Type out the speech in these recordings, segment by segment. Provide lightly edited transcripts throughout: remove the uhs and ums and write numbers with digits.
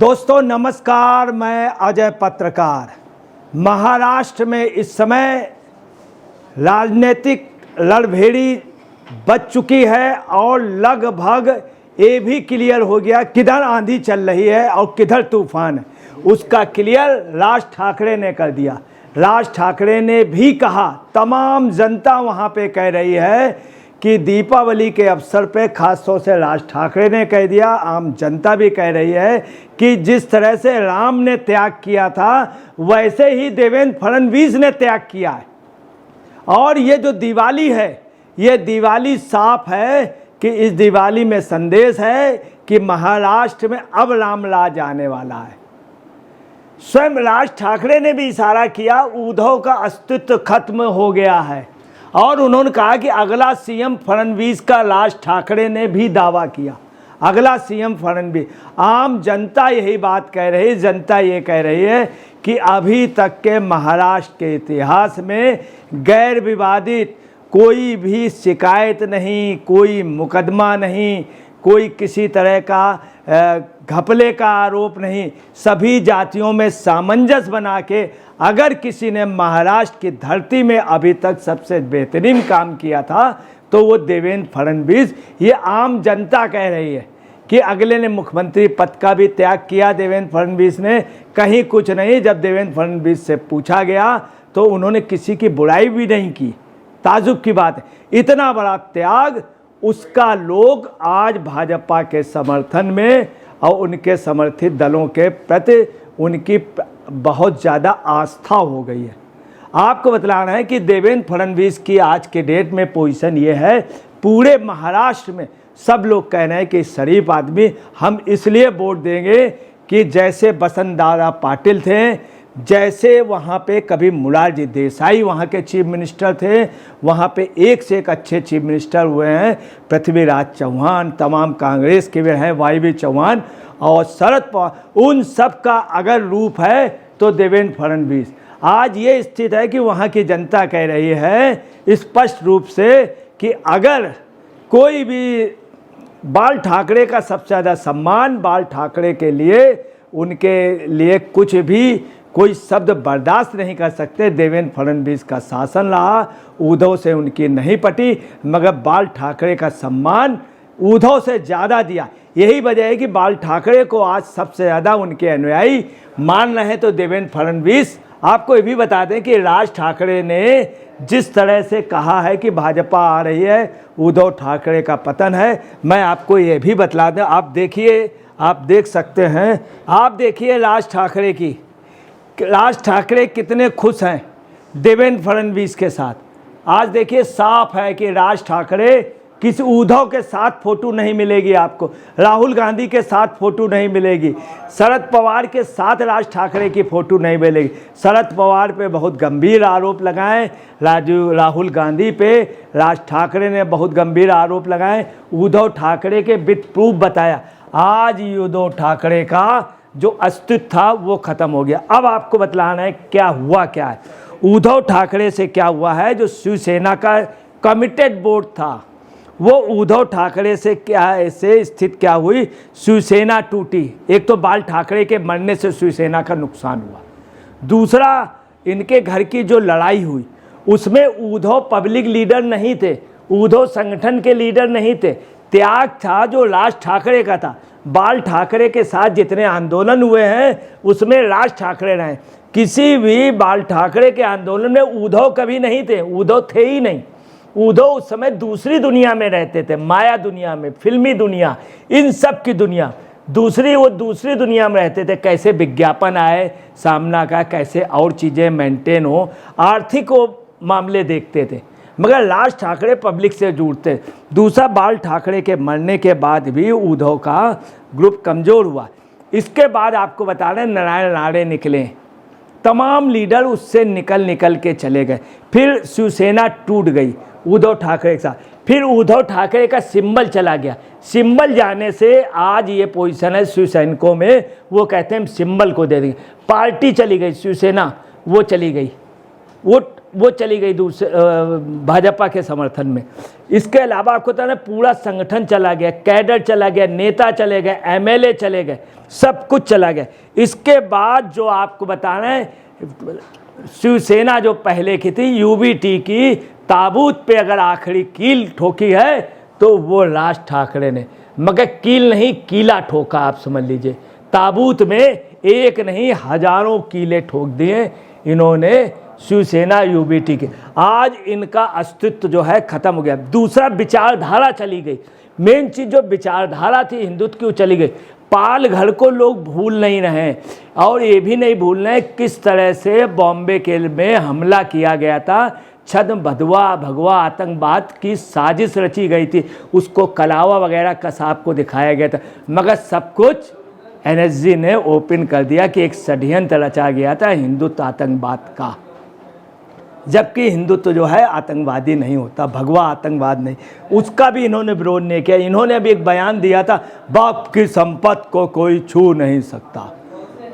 दोस्तों नमस्कार, मैं अजय पत्रकार। महाराष्ट्र में इस समय राजनीतिक लड़भेड़ी बच चुकी है और लगभग ये भी क्लियर हो गया किधर आंधी चल रही है और किधर तूफान है। उसका क्लियर राज ठाकरे ने कर दिया। राज ठाकरे ने भी कहा, तमाम जनता वहाँ पे कह रही है कि दीपावली के अवसर पे खास तौर से राज ठाकरे ने कह दिया, आम जनता भी कह रही है कि जिस तरह से राम ने त्याग किया था वैसे ही देवेंद्र फडणवीस ने त्याग किया है। और ये जो दिवाली है, ये दिवाली साफ है कि इस दिवाली में संदेश है कि महाराष्ट्र में अब राम राज आने वाला है। स्वयं राज ठाकरे ने भी इशारा किया, उद्धव का अस्तित्व खत्म हो गया है। और उन्होंने कहा कि अगला सीएम फडणवीस का राज ठाकरे ने भी दावा किया, अगला सीएम फडणवीस। आम जनता यही बात कह रही है, जनता ये कह रही है कि अभी तक के महाराष्ट्र के इतिहास में गैर विवादित कोई भी शिकायत नहीं, कोई मुकदमा नहीं, कोई किसी तरह का घपले का आरोप नहीं। सभी जातियों में सामंजस्य बना के अगर किसी ने महाराष्ट्र की धरती में अभी तक सबसे बेहतरीन काम किया था तो वो देवेंद्र फडणवीस। ये आम जनता कह रही है कि अगले ने मुख्यमंत्री पद का भी त्याग किया देवेंद्र फडणवीस ने, कहीं कुछ नहीं। जब देवेंद्र फडणवीस से पूछा गया तो उन्होंने किसी की बुराई भी नहीं की। ताजुब की बात है, इतना बड़ा त्याग उसका लोग आज भाजपा के समर्थन में और उनके समर्थित दलों के प्रति उनकी बहुत ज़्यादा आस्था हो गई है। आपको बतलाना है कि देवेंद्र फडणवीस की आज के डेट में पोजीशन ये है, पूरे महाराष्ट्र में सब लोग कह रहे हैं कि शरीफ आदमी हम इसलिए वोट देंगे कि जैसे बसंत दादा पाटिल थे, जैसे वहाँ पे कभी मोरारजी देसाई वहाँ के चीफ मिनिस्टर थे, वहाँ पे एक से एक अच्छे चीफ मिनिस्टर हुए हैं। पृथ्वीराज चौहान, तमाम कांग्रेस के भी हैं, वाई चौहान और शरद पवार, उन सब का अगर रूप है तो देवेंद्र फडणवीस। आज ये स्थिति है कि वहाँ की जनता कह रही है स्पष्ट रूप से कि अगर कोई भी बाल ठाकरे का सबसे ज़्यादा सम्मान, बाल ठाकरे के लिए उनके लिए कुछ भी कोई शब्द बर्दाश्त नहीं कर सकते। देवेंद्र फडणवीस का शासन रहा, उद्धव से उनकी नहीं पटी, मगर बाल ठाकरे का सम्मान उद्धव से ज़्यादा दिया। यही वजह है कि बाल ठाकरे को आज सबसे ज़्यादा उनके अनुयायी मान रहे हैं तो देवेंद्र फडणवीस। आपको ये भी बता दें कि राज ठाकरे ने जिस तरह से कहा है कि भाजपा आ रही है, उद्धव ठाकरे का पतन है। मैं आपको ये भी बतला दें, आप देखिए, आप देख सकते हैं, आप देखिए राज ठाकरे कितने खुश हैं देवेंद्र फडणवीस के साथ। आज देखिए साफ है कि राज ठाकरे किसी उद्धव के साथ फोटो नहीं मिलेगी आपको, राहुल गांधी के साथ फोटो नहीं मिलेगी, शरद पवार के साथ राज ठाकरे की फोटो नहीं मिलेगी। शरद पवार पे बहुत गंभीर आरोप लगाए, राहुल गांधी पे राज ठाकरे ने बहुत गंभीर आरोप लगाए, उद्धव ठाकरे के विद प्रूफ बताया। आज उद्धव ठाकरे का जो अस्तित्व था वो खत्म हो गया। अब आपको बतलाना है क्या हुआ, क्या है उद्धव ठाकरे से क्या हुआ है। जो शिवसेना का कमिटेड वोट था वो उद्धव ठाकरे से क्या ऐसे स्थिति क्या हुई, शिवसेना टूटी। एक तो बाल ठाकरे के मरने से शिवसेना का नुकसान हुआ, दूसरा इनके घर की जो लड़ाई हुई उसमें उद्धव पब्लिक लीडर नहीं थे, उद्धव संगठन के लीडर नहीं थे। त्याग था जो राज ठाकरे का था। बाल ठाकरे के साथ जितने आंदोलन हुए हैं उसमें राज ठाकरे रहे। किसी भी बाल ठाकरे के आंदोलन में उद्धव कभी नहीं थे, उद्धव थे ही नहीं। उद्धव उस समय दूसरी दुनिया में रहते थे, माया दुनिया में, फिल्मी दुनिया, इन सब की दुनिया वो दूसरी दुनिया में रहते थे। कैसे विज्ञापन आए सामना का, कैसे और चीज़ें मेंटेन हो, आर्थिक वो मामले देखते थे। मगर राज ठाकरे पब्लिक से जुड़ते। दूसरा, बाल ठाकरे के मरने के बाद भी उद्धव का ग्रुप कमज़ोर हुआ। इसके बाद आपको बता रहे नारायण राणे निकले, तमाम लीडर उससे निकल के चले गए। फिर शिवसेना टूट गई उद्धव ठाकरे के साथ। फिर उद्धव ठाकरे का सिंबल चला गया। सिंबल जाने से आज ये पोजीशन है शिवसैनिकों में, वो कहते हैं हम सिंबल को दे देंगे। पार्टी चली गई शिवसेना, वो चली गई, वो वो चली गई दूसरे भाजपा के समर्थन में। इसके अलावा आपको पता है पूरा संगठन चला गया, कैडर चला गया, नेता चले गए, एमएलए चले गए, सब कुछ चला गया। इसके बाद जो आपको बताना है, शिवसेना जो पहले की थी, यूबीटी की ताबूत पे अगर आखिरी कील ठोकी है तो वो राज ठाकरे ने, मगर कील नहीं कीला ठोका, आप समझ लीजिए। ताबूत में एक नहीं हजारों कीले ठोक दिए इन्होंने शिवसेना यूबीटी के। आज इनका अस्तित्व जो है खत्म हो गया। दूसरा, विचारधारा चली गई। मेन चीज जो विचारधारा थी हिंदुत्व की, वो चली गई। पाल घर को लोग भूल नहीं रहे हैं, और ये भी नहीं भूल रहे किस तरह से बॉम्बे के में हमला किया गया था। छद्म भदवा भगवा आतंकवाद की साजिश रची गई थी, उसको कलावा वगैरह कसाब को दिखाया गया था, मगर सब कुछ एनएसजी ने ओपन कर दिया कि एक षड्यंत्र रचा गया था हिंदुत्व आतंकवाद का। जबकि हिंदुत्व जो है आतंकवादी नहीं होता, भगवा आतंकवाद नहीं, उसका भी इन्होंने विरोध नहीं किया। इन्होंने अभी एक बयान दिया था, बाप की संपत्ति को कोई छू नहीं सकता,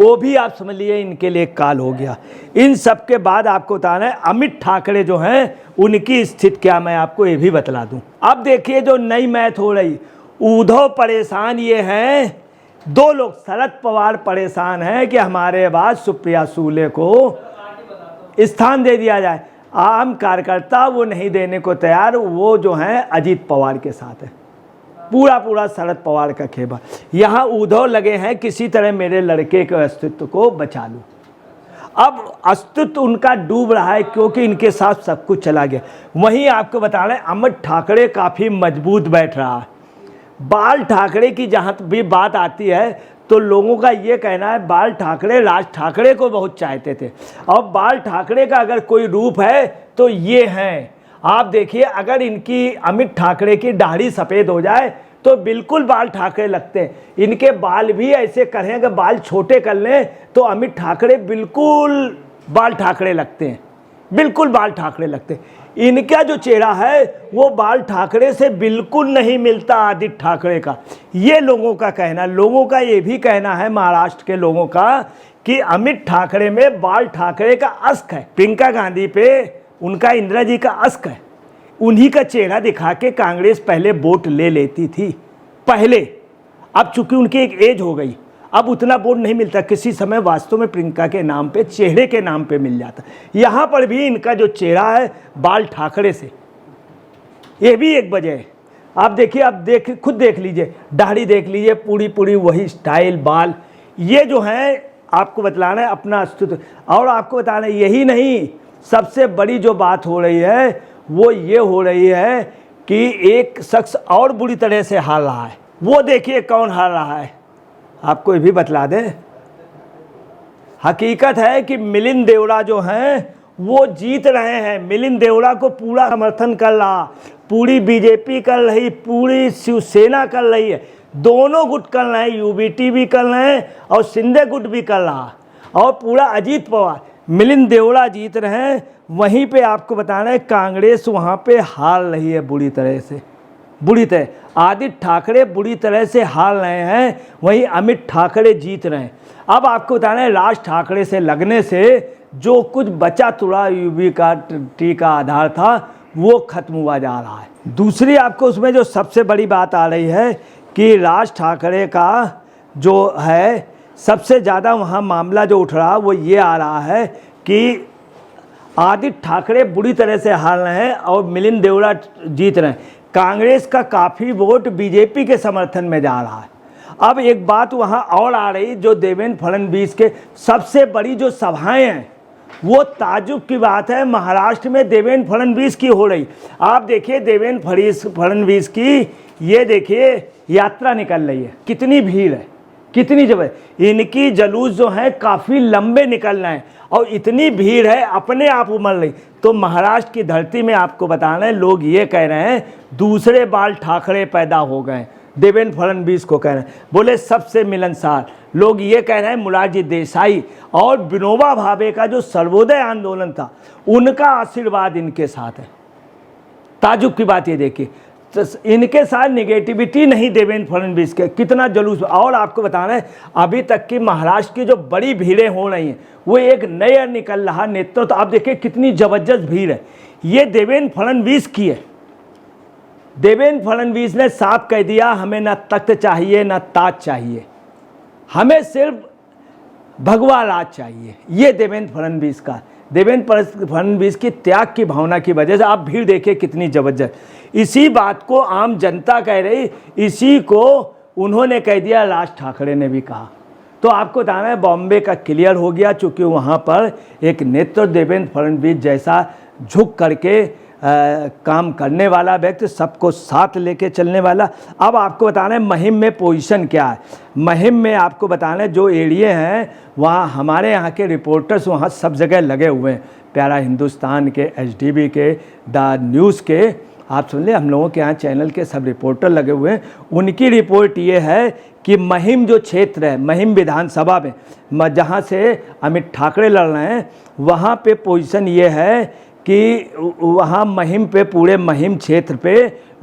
वो भी आप समझ लिए इनके लिए काल हो गया। इन सब के बाद आपको बताना है अमित ठाकरे जो हैं उनकी स्थिति क्या, मैं आपको ये भी बतला दूं। अब देखिए जो नई मैथ हो रही, उद्धव परेशान ये हैं, दो लोग, शरद पवार परेशान हैं कि हमारे बाद सुप्रिया सुले को स्थान दे दिया जाए। आम कार्यकर्ता वो नहीं देने को तैयार, वो जो हैं अजीत पवार के साथ है, पूरा शरद पवार का खेबा। यहाँ उद्धव लगे हैं किसी तरह मेरे लड़के के अस्तित्व को बचा लूँ। अब अस्तित्व उनका डूब रहा है क्योंकि इनके साथ सब कुछ चला गया। वहीं आपको बता रहे हैं अमित ठाकरे काफ़ी मजबूत बैठ रहा है। बाल ठाकरे की जहाँ भी बात आती है तो लोगों का ये कहना है बाल ठाकरे राज ठाकरे को बहुत चाहते थे, और बाल ठाकरे का अगर कोई रूप है तो ये हैं। आप देखिए अगर इनकी अमित ठाकरे की दाढ़ी सफ़ेद हो जाए तो बिल्कुल बाल ठाकरे लगते हैं। इनके बाल भी ऐसे करें, अगर बाल छोटे कर लें तो अमित ठाकरे बिल्कुल बाल ठाकरे लगते हैं, बिल्कुल बाल ठाकरे लगते हैं। इनका जो चेहरा है वो बाल ठाकरे से बिल्कुल नहीं मिलता आदित्य ठाकरे का, ये लोगों का कहना। लोगों का ये भी कहना है, महाराष्ट्र के लोगों का, कि अमित ठाकरे में बाल ठाकरे का अश्क है। प्रियंका गांधी पे उनका इंदिरा जी का अश्क है। उन्हीं का चेहरा दिखा के कांग्रेस पहले वोट ले लेती थी पहले। अब चूंकि उनकी एक एज हो गई, अब उतना वोट नहीं मिलता। किसी समय वास्तव में प्रियंका के नाम पे, चेहरे के नाम पे मिल जाता। यहाँ पर भी इनका जो चेहरा है बाल ठाकरे से, ये भी एक वजह है। आप देखिए, आप खुद देख लीजिए, दाढ़ी देख लीजिए, पूरी वही स्टाइल, बाल, ये जो है आपको बतलाना है अपना अस्तित्व। और आपको बताना है यही नहीं, सबसे बड़ी जो बात हो रही है वो ये हो रही है कि एक शख्स और बुरी तरह से हार रहा है। वो देखिए कौन हार रहा है, आपको ये भी बतला दें। हकीकत है कि मिलिंद देवड़ा जो हैं वो जीत रहे हैं। मिलिंद देवड़ा को पूरा समर्थन कर रहा, पूरी बीजेपी कर रही, पूरी शिवसेना कर रही है, दोनों गुट कर रहे हैं, यूबीटी भी कर रहे हैं और शिंदे गुट भी कर रहा, और पूरा अजीत पवार, मिलिंद देवड़ा जीत रहे हैं। वहीं पे आपको बताना है कांग्रेस वहाँ पे हार रही है बुरी तरह से, बुरी तरह। आदित्य ठाकरे बुरी तरह से हार रहे हैं, वहीं अमित ठाकरे जीत रहे हैं। अब आपको बताना है राज ठाकरे से लगने से जो कुछ बचा तुड़ा यूबीटी का आधार था वो खत्म हुआ जा रहा है। दूसरी आपको उसमें जो सबसे बड़ी बात आ रही है कि राज ठाकरे का जो है सबसे ज़्यादा वहाँ मामला जो उठ रहा वो ये आ रहा है कि आदित्य ठाकरे बुरी तरह से हार रहे हैं और मिलिंद देवड़ा जीत रहे हैं। कांग्रेस का काफ़ी वोट बीजेपी के समर्थन में जा रहा है। अब एक बात वहाँ और आ रही, जो देवेंद्र फडणवीस के सबसे बड़ी जो सभाएं हैं वो ताजुब की बात है महाराष्ट्र में देवेंद्र फडणवीस की हो रही। आप देखिए देवेंद्र फडणवीस की ये देखिए यात्रा निकल रही है, कितनी भीड़ है, कितनी जबरदस्त। इनकी जलूस जो है काफ़ी लंबे निकल रहे हैं और इतनी भीड़ है अपने आप उमड़ रही। तो महाराष्ट्र की धरती में आपको बताना है लोग ये कह रहे हैं दूसरे बाल ठाकरे पैदा हो गए, देवेंद्र फडणवीस को कह रहे हैं, बोले सबसे मिलनसार। लोग ये कह रहे हैं मोरारजी देसाई और विनोबा भावे का जो सर्वोदय आंदोलन था उनका आशीर्वाद इनके साथ है। ताजुब की बात ये देखिए, इनके साथ निगेटिविटी नहीं देवेंद्र फडणवीस के, कितना जुलूस। और आपको बताना है अभी तक की महाराष्ट्र की जो बड़ी भीड़ें हो रही हैं वो एक नया निकल रहा नेतृत्व, तो आप देखिए कितनी जबरदस्त भीड़ है, ये देवेंद्र फडणवीस की है। देवेंद्र फडणवीस ने साफ कह दिया हमें ना तख्त चाहिए ना ताज चाहिए, हमें सिर्फ भगवा राज चाहिए। ये देवेंद्र फडणवीस का, देवेंद्र फडणवीस की त्याग की भावना की वजह से आप भीड़ देखिए कितनी जबरदस्त। इसी बात को आम जनता कह रही, इसी को उन्होंने कह दिया, राज ठाकरे ने भी कहा। तो आपको बताना है बॉम्बे का क्लियर हो गया, चूँकि वहाँ पर एक नेतृत्व देवेंद्र फडणवीस जैसा झुक करके काम करने वाला व्यक्ति, सबको साथ लेके चलने वाला। अब आपको बताना है महिम में पोजीशन क्या है। महिम में आपको बताना है जो एरिए हैं वहाँ हमारे यहाँ के रिपोर्टर्स वहाँ सब जगह लगे हुए हैं, प्यारा हिंदुस्तान के, एचडीबी के, द न्यूज़ के, आप सुन ले, हम लोगों के यहाँ चैनल के सब रिपोर्टर लगे हुए हैं। उनकी रिपोर्ट ये है कि महिम जो क्षेत्र है, महिम विधानसभा में जहाँ से अमित ठाकरे लड़ रहे हैं, वहाँ पे पोजीशन ये है कि वहाँ महिम पे, पूरे महिम क्षेत्र पे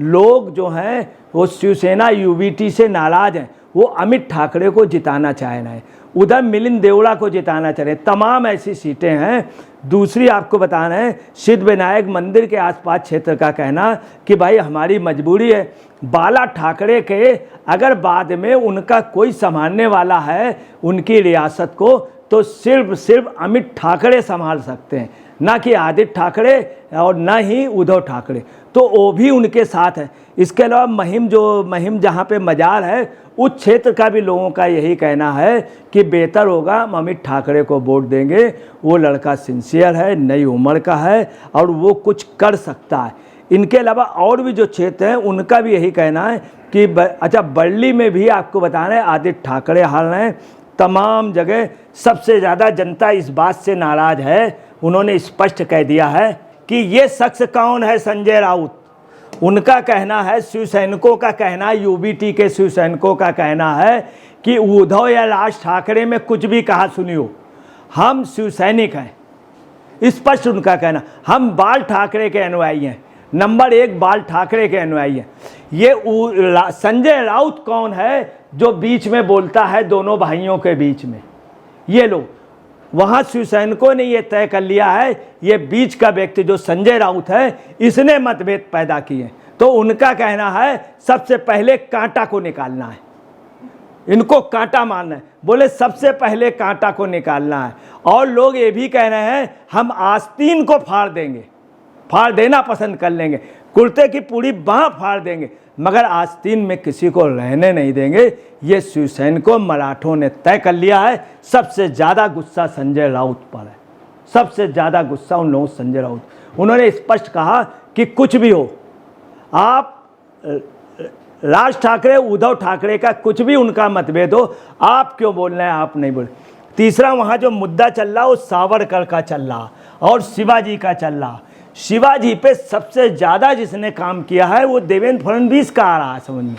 लोग जो हैं वो शिवसेना यूवीटी से नाराज़ हैं, वो अमित ठाकरे को जिताना चाह रहे हैं, उधर मिलिंद देवड़ा को जिताना चाह रहे हैं, तमाम ऐसी सीटें हैं। दूसरी आपको बताना है सिद्ध विनायक मंदिर के आसपास क्षेत्र का कहना कि भाई हमारी मजबूरी है, बाला ठाकरे के अगर बाद में उनका कोई संभालने वाला है उनकी रियासत को, तो सिर्फ अमित ठाकरे संभाल सकते हैं, ना कि आदित्य ठाकरे और ना ही उद्धव ठाकरे, तो वो भी उनके साथ है। इसके अलावा महिम जहाँ पे मजार है उस क्षेत्र का भी लोगों का यही कहना है कि बेहतर होगा हम अमित ठाकरे को वोट देंगे, वो लड़का सिंसियर है, नई उम्र का है और वो कुछ कर सकता है। इनके अलावा और भी जो क्षेत्र हैं उनका भी यही कहना है कि अच्छा, बर्ली में भी आपको बताना है आदित्य ठाकरे हार रहे हैं, तमाम जगह सबसे ज़्यादा जनता इस बात से नाराज़ है। उन्होंने स्पष्ट कह दिया है कि ये शख्स कौन है, संजय राउत। उनका कहना है, शिवसैनिकों का कहना, यूबीटी के शिवसैनिकों का कहना है कि उद्धव या राज ठाकरे में कुछ भी कहा सुनियो, हम शिवसैनिक हैं। स्पष्ट उनका कहना, हम बाल ठाकरे के अनुयायी हैं, नंबर 1 बाल ठाकरे के अनुयायी हैं। ये संजय राउत कौन है जो बीच में बोलता है दोनों भाइयों के बीच में? ये लोग वहाँ शिवसैनिकों ने ये तय कर लिया है, ये बीच का व्यक्ति जो संजय राउत है इसने मतभेद पैदा किए। तो उनका कहना है सबसे पहले कांटा को निकालना है, इनको कांटा मारना है, बोले सबसे पहले कांटा को निकालना है। और लोग ये भी कह रहे हैं हम आस्तीन को फाड़ देंगे, फाड़ देना पसंद कर लेंगे, कुर्ते की पूरी बाँह फाड़ देंगे, मगर आस्तीन में किसी को रहने नहीं देंगे। ये शिवसैनिकों मराठों ने तय कर लिया है। सबसे ज़्यादा गुस्सा संजय राउत पर है, सबसे ज़्यादा गुस्सा उन लोगों संजय राउत। उन्होंने स्पष्ट कहा कि कुछ भी हो, आप राज ठाकरे, उद्धव ठाकरे का कुछ भी उनका मतभेद हो, आप क्यों बोल रहे हैं, आप नहीं बोल। तीसरा वहाँ जो मुद्दा चल रहा वो सावरकर का चल रहा और शिवाजी का चल रहा। शिवाजी पे सबसे ज़्यादा जिसने काम किया है वो देवेंद्र फडणवीस का आ रहा है समझ में,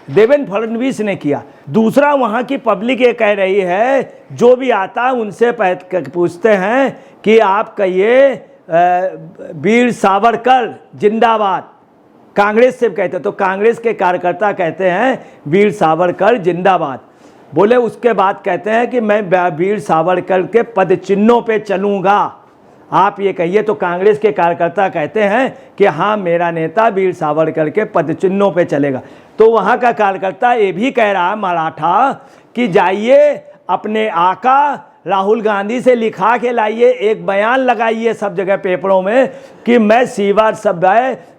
देवेंद्र फडणवीस ने किया। दूसरा वहाँ की पब्लिक ये कह रही है, जो भी आता है उनसे पूछते हैं कि आप कहिए वीर सावरकर जिंदाबाद, कांग्रेस से कहते हैं तो कांग्रेस के कार्यकर्ता कहते हैं वीर सावरकर जिंदाबाद। बोले उसके बाद कहते हैं कि मैं वीर सावरकर के पद चिन्हों पे चलूँगा, आप ये कहिए। तो कांग्रेस के कार्यकर्ता कहते हैं कि हाँ मेरा नेता वीर सावरकर के पद चिन्हों पे चलेगा। तो वहाँ का कार्यकर्ता ये भी कह रहा है मराठा कि जाइए अपने आका राहुल गांधी से लिखा के लाइए, एक बयान लगाइए सब जगह पेपरों में कि मैं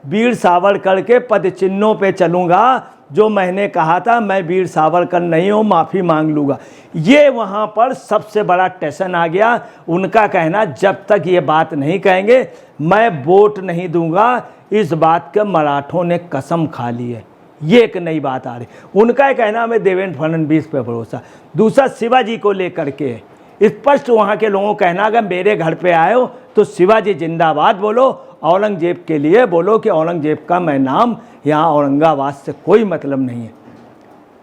वीर सावरकर के पद चिन्हों पे चलूँगा, जो मैंने कहा था मैं वीर सावरकर नहीं हूँ, माफ़ी मांग लूँगा। ये वहाँ पर सबसे बड़ा टेंशन आ गया। उनका कहना जब तक ये बात नहीं कहेंगे मैं वोट नहीं दूंगा, इस बात के मराठों ने कसम खा ली है। ये एक नई बात आ रही। उनका कहना मैं देवेंद्र फडणवीस पे भरोसा। दूसरा शिवाजी को लेकर के स्पष्ट वहाँ के लोगों का कहना, अगर मेरे घर पे आए हो तो शिवाजी जिंदाबाद बोलो, औरंगजेब के लिए बोलो कि औरंगजेब का मैं नाम, यहाँ औरंगाबाद से कोई मतलब नहीं है।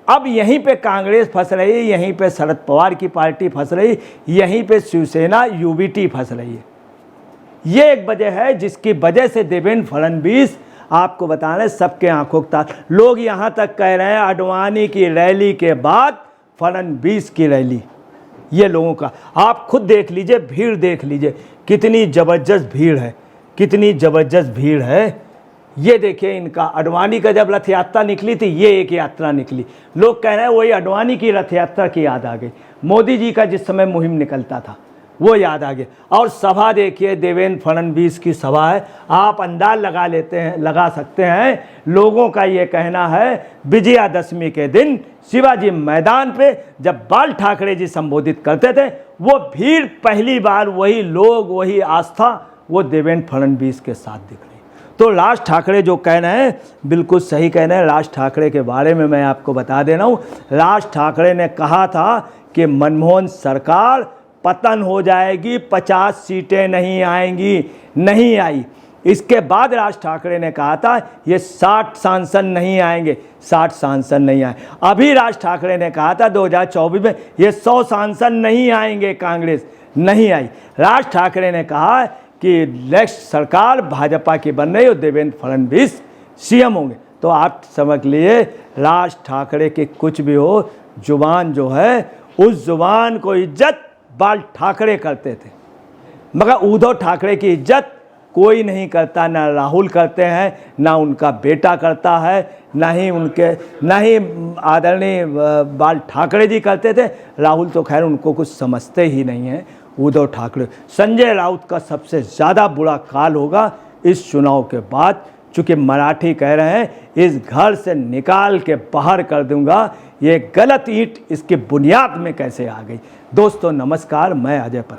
अब यहीं पे कांग्रेस फंस रही है, यहीं पे शरद पवार की पार्टी फंस रही, यहीं पे शिवसेना यूबीटी फंस रही है। ये एक वजह है जिसकी वजह से देवेंद्र फडणवीस आपको बता रहे सबके आंखों का तारा। लोग यहाँ तक कह रहे हैं आडवाणी की रैली के बाद फडणवीस की रैली। ये लोगों का आप खुद देख लीजिए, भीड़ देख लीजिए, कितनी ज़बरदस्त भीड़ है, कितनी ज़बरदस्त भीड़ है। ये देखिए इनका आडवाणी का जब रथ यात्रा निकली थी, ये एक यात्रा निकली, लोग कह रहे हैं वही आडवाणी की रथ यात्रा की याद आ गई। मोदी जी का जिस समय मुहिम निकलता था वो याद आ गया। और सभा देखिए, देवेंद्र फडणवीस की सभा है। आप अंदाज लगा सकते हैं, लोगों का ये कहना है विजयादशमी के दिन शिवाजी मैदान पे जब बाल ठाकरे जी संबोधित करते थे, वो भीड़ पहली बार, वही लोग, वही आस्था, वो देवेंद्र फडणवीस के साथ दिख रही। तो राज ठाकरे जो कह रहे हैं बिल्कुल सही कह रहे हैं। राज ठाकरे के बारे में मैं आपको बता दे रहा हूँ, राज ठाकरे ने कहा था कि मनमोहन सरकार पतन हो जाएगी, 50 सीटें नहीं आएंगी, नहीं आई। इसके बाद राज ठाकरे ने कहा था ये 60 सांसद नहीं आएंगे, 60 सांसद नहीं आए। अभी राज ठाकरे ने कहा था 2024 में ये 100 सांसद नहीं आएंगे, कांग्रेस नहीं आई। राज ठाकरे ने कहा कि नेक्स्ट सरकार भाजपा की बन रही और देवेंद्र फडणवीस सीएम होंगे। तो आप समझ लिए राज ठाकरे के कुछ भी हो, जुबान जो है उस जुबान को इज्जत बाल ठाकरे करते थे, मगर उद्धव ठाकरे की इज्जत कोई नहीं करता। ना राहुल करते हैं, ना उनका बेटा करता है, ना ही आदरणीय बाल ठाकरे जी करते थे। राहुल तो खैर उनको कुछ समझते ही नहीं हैं। उद्धव ठाकरे, संजय राउत का सबसे ज़्यादा बुरा काल होगा इस चुनाव के बाद, चूँकि मराठी कह रहे हैं इस घर से निकाल के बाहर कर दूंगा। ये गलत ईंट इसकी बुनियाद में कैसे आ गई। दोस्तों नमस्कार, मैं अजय पर।